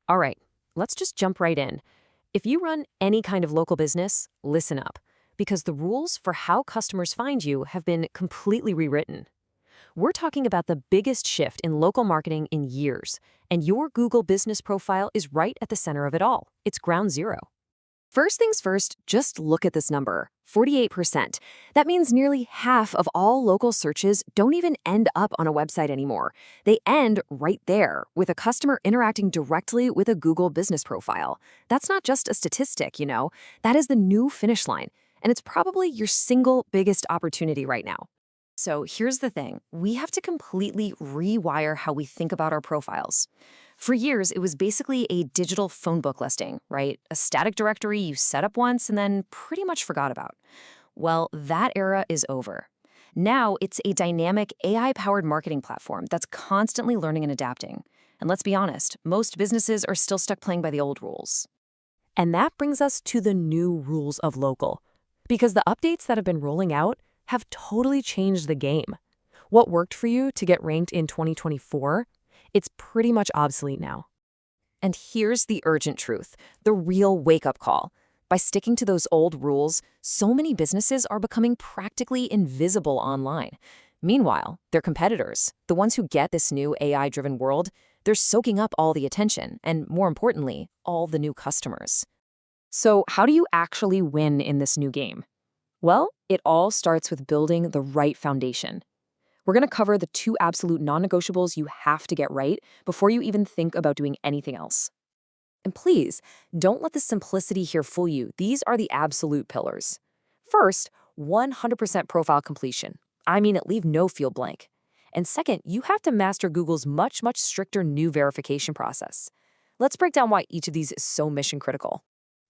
All right, let's just jump right in. If you run any kind of local business, listen up, because the rules for how customers find you have been completely rewritten. We're talking about the biggest shift in local marketing in years, and your Google business profile is right at the center of it all. It's ground zero. First things first, just look at this number, 48%. That means nearly half of all local searches don't even end up on a website anymore. They end right there, with a customer interacting directly with a Google business profile. That's not just a statistic, that is the new finish line. And it's probably your single biggest opportunity right now. So here's the thing. We have to completely rewire how we think about our profiles. For years, it was basically a digital phone book listing, right? A static directory you set up once and then pretty much forgot about. Well, that era is over. Now it's a dynamic AI-powered marketing platform that's constantly learning and adapting. And let's be honest, most businesses are still stuck playing by the old rules. And that brings us to the new rules of local. Because the updates that have been rolling out have totally changed the game. What worked for you to get ranked in 2024? It's pretty much obsolete now. And here's the urgent truth, the real wake-up call. By sticking to those old rules, so many businesses are becoming practically invisible online. Meanwhile, their competitors, the ones who get this new AI-driven world, they're soaking up all the attention and, more importantly, all the new customers. So how do you actually win in this new game? Well, it all starts with building the right foundation. We're going to cover the two absolute non-negotiables you have to get right before you even think about doing anything else. And please, don't let the simplicity here fool you. These are the absolute pillars. First, 100% profile completion. I mean it, leave no field blank. And second, you have to master Google's much stricter new verification process. Let's break down why each of these is so mission critical.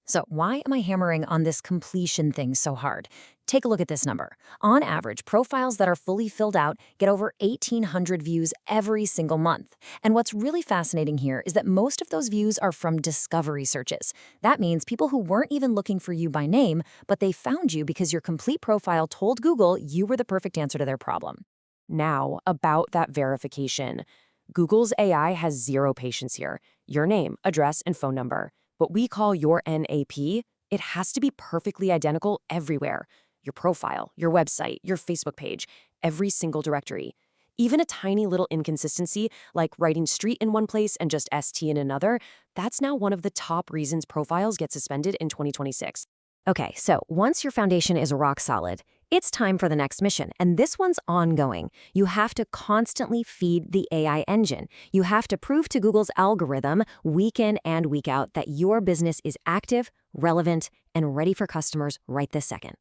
So why am I hammering on this completion thing so hard? Take a look at this number. On average, profiles that are fully filled out get over 1,800 views every single month. And what's really fascinating here is that most of those views are from discovery searches. That means people who weren't even looking for you by name, but they found you because your complete profile told Google you were the perfect answer to their problem. Now, about that verification. Google's AI has zero patience here. Your name, address, and phone number. What we call your NAP, it has to be perfectly identical everywhere. Your profile, your website, your Facebook page, every single directory. Even a tiny little inconsistency, like writing street in one place and just ST in another, that's now one of the top reasons profiles get suspended in 2026. Okay, so once your foundation is rock solid, it's time for the next mission, and this one's ongoing. You have to constantly feed the AI engine. You have to prove to Google's algorithm week in and week out that your business is active, relevant, and ready for customers right this second.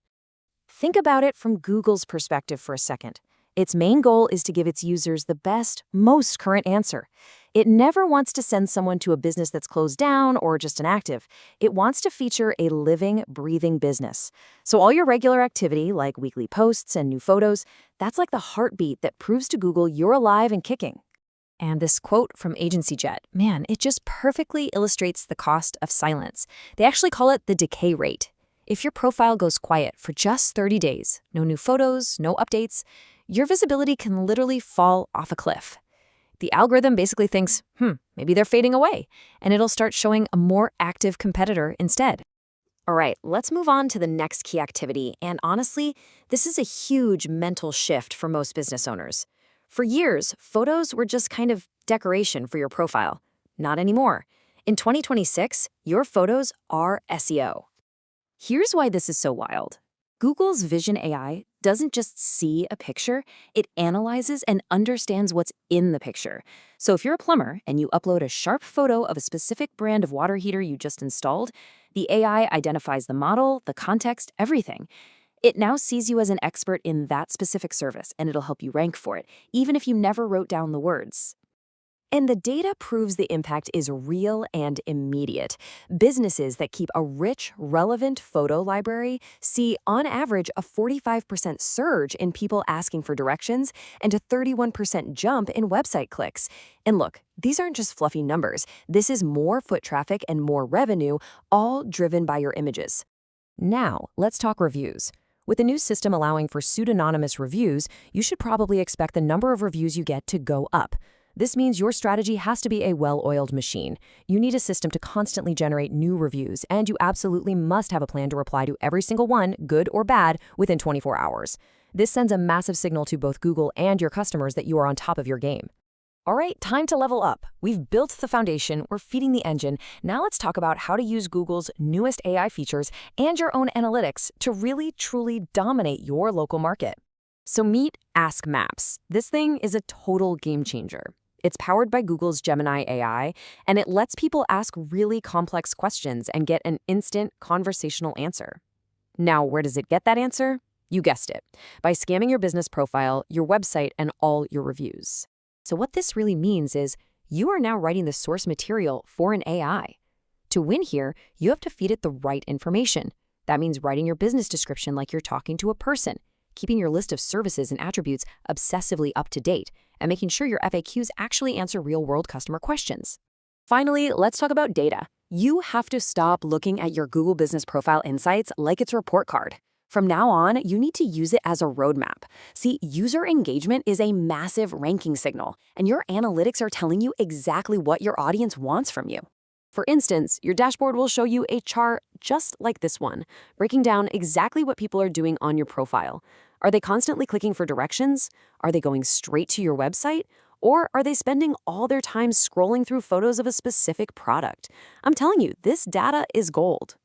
Think about it from Google's perspective for a second. Its main goal is to give its users the best, most current answer. It never wants to send someone to a business that's closed down or just inactive. It wants to feature a living, breathing business. So all your regular activity, like weekly posts and new photos, that's like the heartbeat that proves to Google you're alive and kicking. And this quote from Agency Jet, man, it just perfectly illustrates the cost of silence. They actually call it the decay rate. If your profile goes quiet for just 30 days, no new photos, no updates, your visibility can literally fall off a cliff. The algorithm basically thinks, maybe they're fading away, and it'll start showing a more active competitor instead. All right, let's move on to the next key activity, and honestly, this is a huge mental shift for most business owners. For years, photos were just kind of decoration for your profile. Not anymore. In 2026, your photos are SEO. Here's why this is so wild. Google's Vision AI doesn't just see a picture, it analyzes and understands what's in the picture. So if you're a plumber and you upload a sharp photo of a specific brand of water heater you just installed, the AI identifies the model, the context, everything. It now sees you as an expert in that specific service, and it'll help you rank for it, even if you never wrote down the words. And the data proves the impact is real and immediate. Businesses that keep a rich, relevant photo library see, on average, a 45% surge in people asking for directions and a 31% jump in website clicks. And look, these aren't just fluffy numbers. This is more foot traffic and more revenue, all driven by your images. Now, let's talk reviews. With the new system allowing for pseudonymous reviews, you should probably expect the number of reviews you get to go up. This means your strategy has to be a well-oiled machine. You need a system to constantly generate new reviews, and you absolutely must have a plan to reply to every single one, good or bad, within 24 hours. This sends a massive signal to both Google and your customers that you are on top of your game. All right, time to level up. We've built the foundation, we're feeding the engine. Now let's talk about how to use Google's newest AI features and your own analytics to really, truly dominate your local market. So meet Ask Maps. This thing is a total game changer. It's powered by Google's Gemini AI, and it lets people ask really complex questions and get an instant conversational answer. Now, where does it get that answer? You guessed it, by scanning your business profile, your website, and all your reviews. So what this really means is you are now writing the source material for an AI. To win here, you have to feed it the right information. That means writing your business description like you're talking to a person, keeping your list of services and attributes obsessively up to date, and making sure your FAQs actually answer real-world customer questions. Finally, let's talk about data. You have to stop looking at your Google Business Profile Insights like it's a report card. From now on, you need to use it as a roadmap. See, user engagement is a massive ranking signal, and your analytics are telling you exactly what your audience wants from you. For instance, your dashboard will show you a chart just like this one, breaking down exactly what people are doing on your profile. Are they constantly clicking for directions? Are they going straight to your website? Or are they spending all their time scrolling through photos of a specific product? I'm telling you, this data is gold.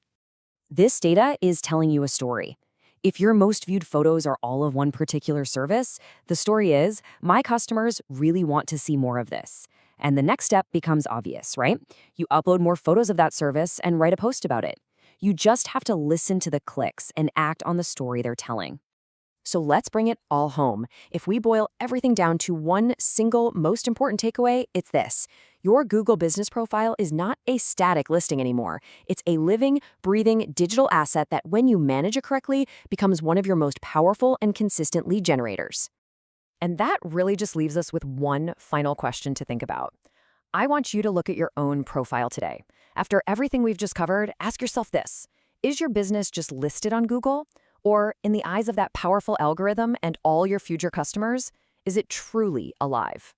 This data is telling you a story. If your most viewed photos are all of one particular service, the story is, my customers really want to see more of this. And the next step becomes obvious, right? You upload more photos of that service and write a post about it. You just have to listen to the clicks and act on the story they're telling. So let's bring it all home. If we boil everything down to one single most important takeaway, it's this. Your Google Business Profile is not a static listing anymore. It's a living, breathing digital asset that, when you manage it correctly, becomes one of your most powerful and consistent lead generators. And that really just leaves us with one final question to think about. I want you to look at your own profile today. After everything we've just covered, ask yourself this. Is your business just listed on Google? Or, in the eyes of that powerful algorithm and all your future customers, is it truly alive?